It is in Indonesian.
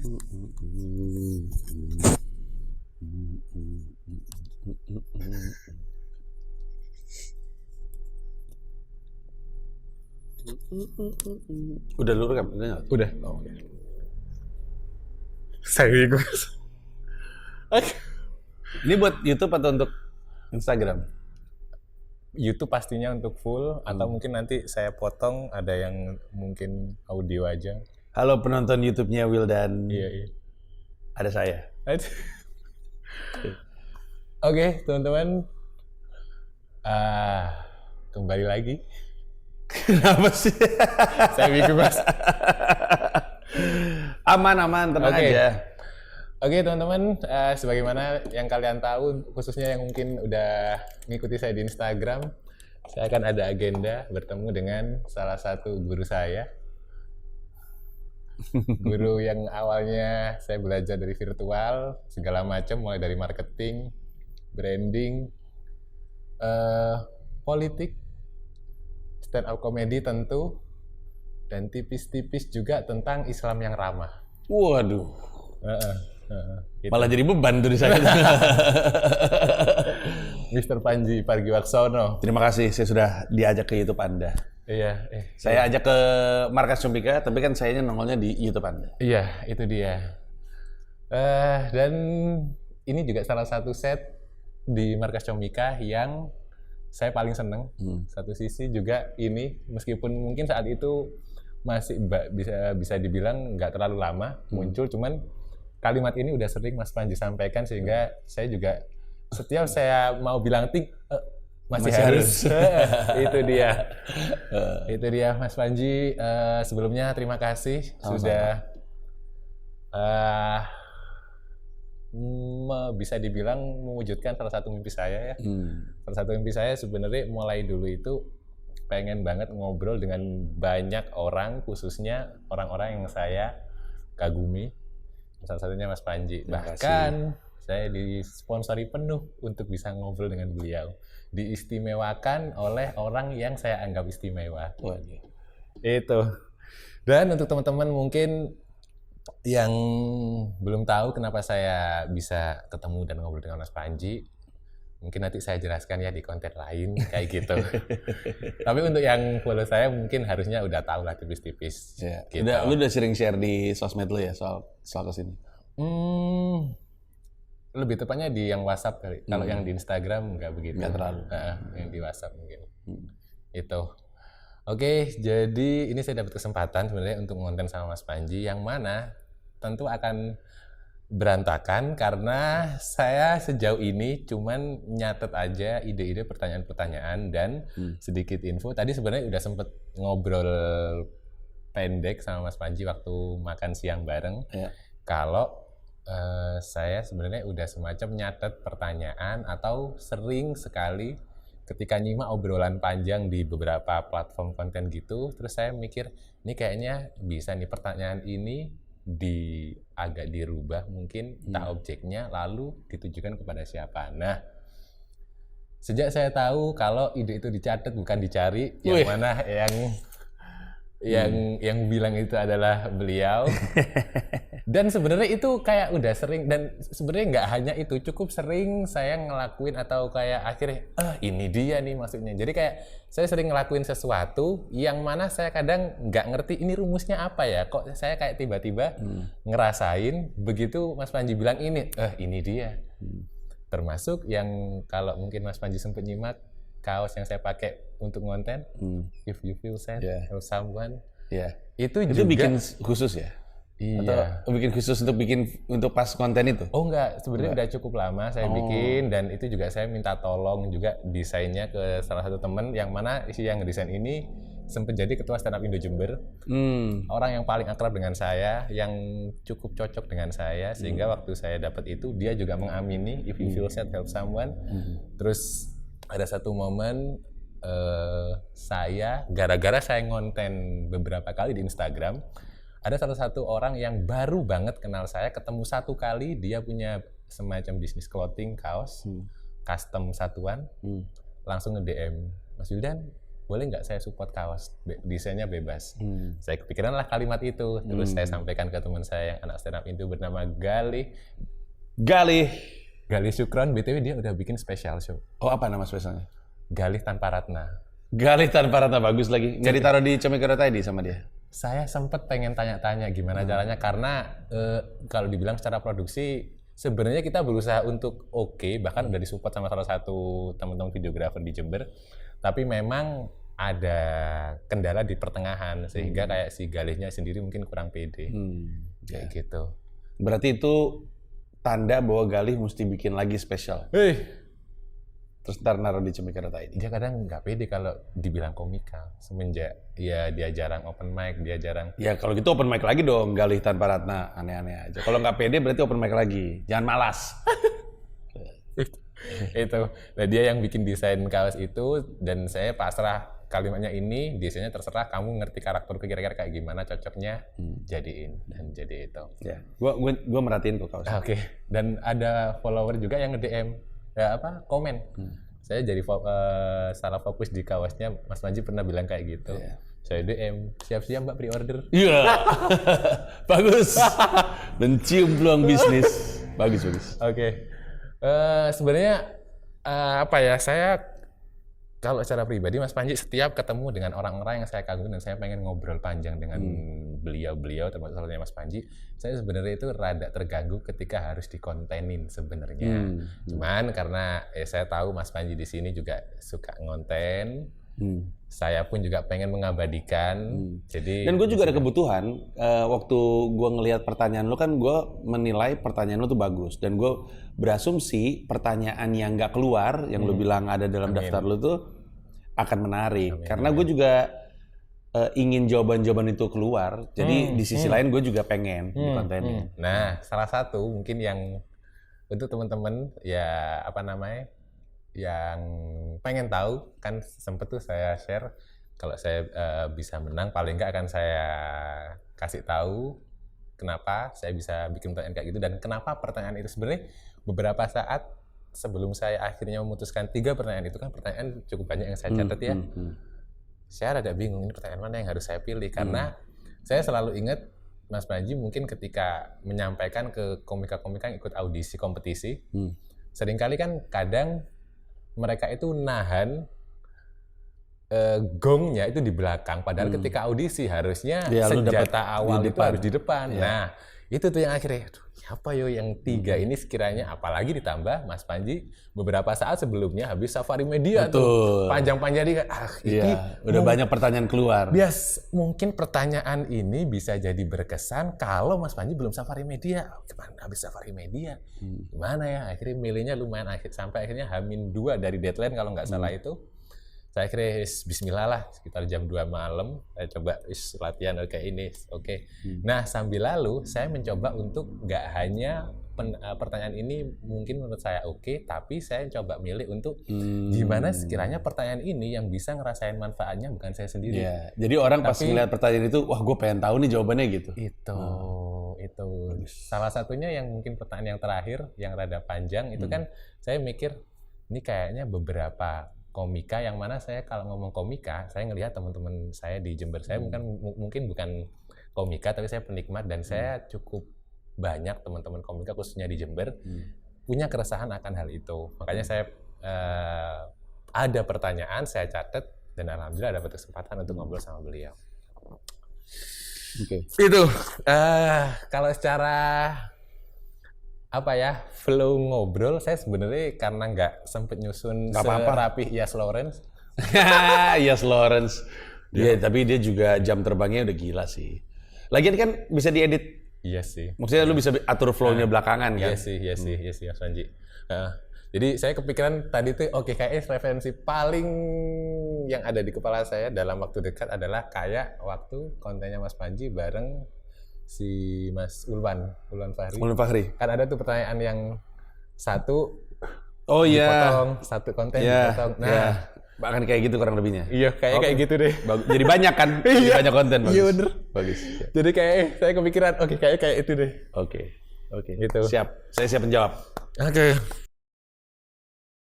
Udah lu rekam? Udah. Oh, okay. Saya gue. Ini buat YouTube atau untuk Instagram? YouTube pastinya untuk full atau mungkin nanti saya potong ada yang mungkin audio aja. Halo penonton YouTube-nya Will dan Iya. ada saya. Oke, teman-teman. Kembali lagi. Kenapa sih? Saya bikin Mas. Aman, tenang aja. Oke teman-teman, sebagaimana yang kalian tahu, khususnya yang mungkin udah ngikuti saya di Instagram, saya akan ada agenda bertemu dengan salah satu guru saya. Guru yang awalnya saya belajar dari virtual, segala macam, mulai dari marketing, branding, politik, stand up comedy tentu, dan tipis-tipis juga tentang Islam yang ramah. Waduh. Gitu. Malah jadi beban tuh di saya. Mr. Panji Pargiwaksono. Terima kasih, saya sudah diajak ke YouTube Anda. Iya. Saya ajak ke Markas Comika, tapi kan sayanya nongolnya di YouTube Anda. Iya, itu dia. Dan ini juga salah satu set di Markas Comika yang saya paling seneng. Satu sisi juga ini, meskipun mungkin saat itu masih bisa dibilang nggak terlalu lama muncul, cuman kalimat ini udah sering Mas Panji sampaikan sehingga saya juga setiap saya mau bilang masih harus. Itu dia. Itu dia Mas Panji. Sebelumnya terima kasih sudah bisa dibilang mewujudkan salah satu mimpi saya ya. Salah satu mimpi saya sebenarnya mulai dulu itu pengen banget ngobrol dengan banyak orang, khususnya orang-orang yang saya kagumi. Salah satunya Mas Panji. Bahkan saya disponsori penuh untuk bisa ngobrol dengan beliau. Diistimewakan oleh orang yang saya anggap istimewa. Waduh. Itu. Dan untuk teman-teman mungkin yang belum tahu kenapa saya bisa ketemu dan ngobrol dengan Mas Panji, mungkin nanti saya jelaskan ya di konten lain kayak gitu. Tapi untuk yang follow saya mungkin harusnya udah tahu lah tipis-tipis. Ya. Gitu. Lu udah sering share di sosmed lu ya soal kesini? Lebih tepatnya di yang WhatsApp kali. Kalau yang di Instagram nggak begitu. Nggak terlalu. Yang di WhatsApp mungkin. Itu. Oke, jadi ini saya dapat kesempatan sebenarnya untuk ngonten sama Mas Panji yang mana tentu akan berantakan karena saya sejauh ini cuman nyatet aja ide-ide pertanyaan-pertanyaan dan sedikit info. Tadi sebenarnya udah sempet ngobrol pendek sama Mas Panji waktu makan siang bareng. Ya. Kalau saya sebenarnya udah semacam nyatet pertanyaan atau sering sekali ketika nyimak obrolan panjang di beberapa platform konten gitu, terus saya mikir, ini kayaknya bisa nih pertanyaan ini agak dirubah mungkin tak objeknya lalu ditujukan kepada siapa. Nah, sejak saya tahu kalau ide itu dicatat bukan dicari, yang mana yang bilang itu adalah beliau. Dan sebenarnya itu kayak udah sering, dan sebenarnya nggak hanya itu, cukup sering saya ngelakuin atau kayak akhirnya ini dia nih maksudnya. Jadi kayak saya sering ngelakuin sesuatu yang mana saya kadang nggak ngerti ini rumusnya apa ya, kok saya kayak tiba-tiba ngerasain begitu Mas Panji bilang ini dia. Termasuk yang kalau mungkin Mas Panji sempat nyimak kaos yang saya pakai untuk ngonten, if you feel sad, help someone. Itu juga bikin khusus ya? Iya. Atau bikin khusus untuk pas konten itu? Oh enggak, sebenarnya udah cukup lama saya bikin, dan itu juga saya minta tolong juga desainnya ke salah satu teman yang mana yang ngedesain ini sempat jadi ketua stand up Indo Jember. Orang yang paling akrab dengan saya, yang cukup cocok dengan saya, sehingga waktu saya dapat itu dia juga mengamini if you feel sad help someone. Terus ada satu momen saya gara-gara saya ngonten beberapa kali di Instagram, ada salah satu orang yang baru banget kenal saya, ketemu satu kali, dia punya semacam bisnis clothing kaos custom satuan, langsung nge-DM, Mas Wildan, boleh nggak saya support kaos, desainnya bebas. Saya kepikiran lah kalimat itu, terus saya sampaikan ke teman saya yang anak stand up itu bernama Galih. Galih Syukron, BTW dia udah bikin special show. Oh, apa nama spesialnya? Galih Tanpa Ratna. Galih Tanpa Ratna, bagus lagi. Nggak ditaruh di Comikero tadi sama dia? Saya sempet pengen tanya-tanya gimana caranya, karena kalau dibilang secara produksi, sebenarnya kita berusaha untuk oke, bahkan udah disupport sama salah satu teman-teman videografer di Jember. Tapi memang ada kendala di pertengahan, sehingga kayak si Galihnya sendiri mungkin kurang pede. Kayak gitu. Berarti itu tanda bahwa Galih mesti bikin lagi spesial. Terus ntar naruh di Comikero tadi. Dia kadang nggak pede kalau dibilang komika. Semenjak ya dia jarang open mic, dia jarang. Ya kalau gitu open mic lagi dong, Galih Tanpa Ratna. Aneh-aneh aja. Kalau nggak pede berarti open mic lagi. Jangan malas. Itu. Nah dia yang bikin desain kaos itu, dan saya pasrah kalimatnya ini, desainnya terserah, kamu ngerti karakterku kira-kira kayak gimana, cocoknya jadiin, dan jadi itu. Ya, gua merhatiin kok kaos. Oke. Dan ada follower juga yang nge-DM, komen. Saya jadi salah fokus di kaosnya. Mas Panji pernah bilang kayak gitu. Saya DM, siap-siap Mbak pre-order. Iya. Bagus. Mencium peluang bisnis. Bagus. Oke. Sebenarnya saya kalau secara pribadi Mas Panji setiap ketemu dengan orang-orang yang saya kagumi dan saya pengen ngobrol panjang dengan beliau-beliau, termasuk salahnya Mas Panji, saya sebenarnya itu rada terganggu ketika harus dikontenin sebenarnya. Cuman karena saya tahu Mas Panji di sini juga suka ngonten, saya pun juga pengen mengabadikan. Jadi dan gue juga ada kebutuhan. Waktu gue ngelihat pertanyaan lo kan, gue menilai pertanyaan lo tuh bagus, dan gue berasumsi pertanyaan yang nggak keluar, yang lo bilang ada dalam daftar lo tuh akan menarik. Karena gue juga ingin jawaban-jawaban itu keluar. Jadi di sisi lain gue juga pengen di kontennya. Nah, salah satu mungkin yang untuk teman-teman ya yang pengen tahu, kan sempet tuh saya share kalau saya bisa menang, paling nggak akan saya kasih tahu kenapa saya bisa bikin pertanyaan kayak gitu, dan kenapa pertanyaan itu sebenarnya beberapa saat sebelum saya akhirnya memutuskan 3 pertanyaan itu, kan pertanyaan cukup banyak yang saya catat ya. Saya rada bingung ini pertanyaan mana yang harus saya pilih, karena saya selalu ingat Mas Panji mungkin ketika menyampaikan ke komika-komika yang ikut audisi kompetisi, seringkali kan kadang mereka itu nahan gongnya itu di belakang, padahal ketika audisi harusnya senjata awal itu harus di depan. Nah, itu tuh yang akhirnya, siapa yo yang 3 ini sekiranya, apalagi ditambah Mas Panji beberapa saat sebelumnya habis Safari Media tuh panjang-panjang ini udah banyak pertanyaan keluar. Mungkin pertanyaan ini bisa jadi berkesan kalau Mas Panji belum Safari Media. Gimana habis Safari Media? Gimana ya? Akhirnya milihnya lumayan sampai akhirnya H-2 dari deadline kalau nggak salah itu. Saya akhirnya bismillah lah, sekitar jam 2 malam, saya coba latihan ini. Nah, sambil lalu saya mencoba untuk nggak hanya pertanyaan ini mungkin menurut saya tapi saya coba milih untuk gimana sekiranya pertanyaan ini yang bisa ngerasain manfaatnya bukan saya sendiri. Jadi orang pas ngeliat pertanyaan itu, wah gue pengen tahu nih jawabannya gitu. Itu. Salah satunya yang mungkin pertanyaan yang terakhir, yang rada panjang, itu kan saya mikir, ini kayaknya beberapa komika yang mana saya kalau ngomong komika, saya ngelihat teman-teman saya di Jember, saya mungkin bukan komika tapi saya penikmat, dan saya cukup banyak teman-teman komika khususnya di Jember punya keresahan akan hal itu. Makanya saya ada pertanyaan, saya catat, dan alhamdulillah dapat kesempatan untuk ngobrol sama beliau. Itu kalau secara flow ngobrol, saya sebenarnya karena nggak sempet nyusun serapih Yas Lawrence. Yas Lawrence. Tapi dia juga jam terbangnya udah gila sih. Lagian kan bisa diedit. Iya sih. Maksudnya lu bisa atur flow-nya belakangan kan? Iya sih, Mas Panji. Jadi saya kepikiran tadi tuh, kayaknya referensi paling yang ada di kepala saya dalam waktu dekat adalah kayak waktu kontennya Mas Panji bareng si Mas Ulwan Fahri. Kan ada tuh pertanyaan yang satu dipotong, satu konten dipotong. Nah, bahkan kayak gitu kurang lebihnya. Iya, kayak gitu deh. Jadi banyak kan? Jadi banyak konten. Bagus. Iya bener. Bagus. Jadi kayak saya kepikiran, kayak itu deh. Oke. Gitu. Siap. Saya siap menjawab. Oke.